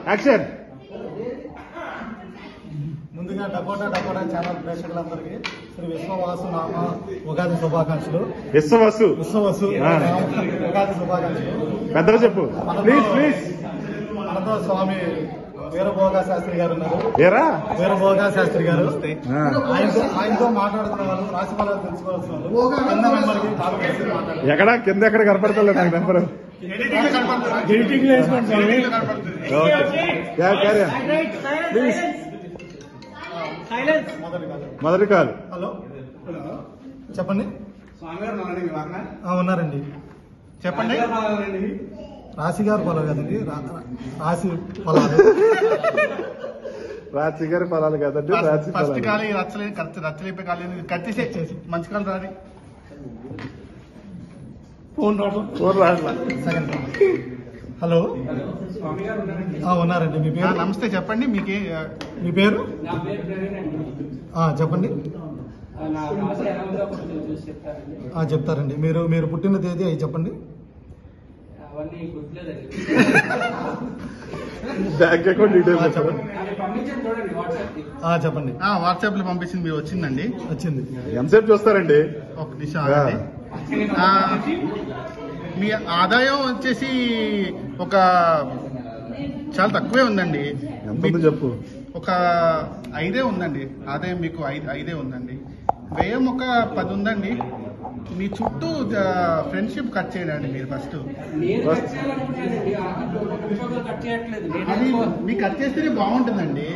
Action. ముందుగా Dakota channel ప్రేక్షకులందరికీ శ్రీ విశ్వవాసు నామ ఉగాది శుభాకాంక్షలు. విశ్వవాసు ఉగాది శుభాకాంక్షలు. పెద్దగా చెప్పు ప్లీజ్. మనతో స్వామి వీరభోగా శాస్త్రి గారు ఉన్నారు. వీరభోగా శాస్త్రి గారు ఆయనతో మాట్లాడుతున్న వాళ్ళు రాశి ఫలాలు తెలుసుకోవాల్సిన వాళ్ళు కింద మెంబర్కి కాల్ చేసి మాట్లాడారు. ఎక్కడ కింద ఎక్కడ కనపడతలేదు నాకు నెంబర్. ప్లీజ్ మొదటి కాల్. హలో చెప్పండి. ఉన్నారండి చెప్పండి. రాశి గారు పొలం కదండి, రాశి పొలాలు. రాశి గారి ఫలాలు కదండి, రాశి ఫస్ట్ కాలి రచ్చలేపే కాలి కత్తిసేసి మంచి కాలు రాని ఫోన్ రాట్లా. సెకండ్. హలో ఉన్నారండి. మీ పేరు? నమస్తే చెప్పండి. మీ పేరు చెప్పండి. చెప్తారండి. మీరు పుట్టిన తేదీ అవి చెప్పండి. బ్యాంక్ అకౌంట్ డీటెయిల్స్ చెప్పండి. చెప్పండి. వాట్సాప్ లో పంపించింది మీరు వచ్చిందండి. వచ్చింది. ఎంతసేపు చూస్తారండి? ఒక నిమిషం. మీ ఆదాయం వచ్చేసి ఒక చాలా తక్కువే ఉందండి. ఎంత చెప్పు. ఒక 5 ఉందండి ఆదాయం. మీకు 5 ఉందండి. వ్యయం ఒక 10 ఉందండి. మీ చుట్టూ ఫ్రెండ్షిప్ కట్ చేయండి మీరు ఫస్ట్. అది మీకు కట్ చేస్తేనే బాగుంటుందండి.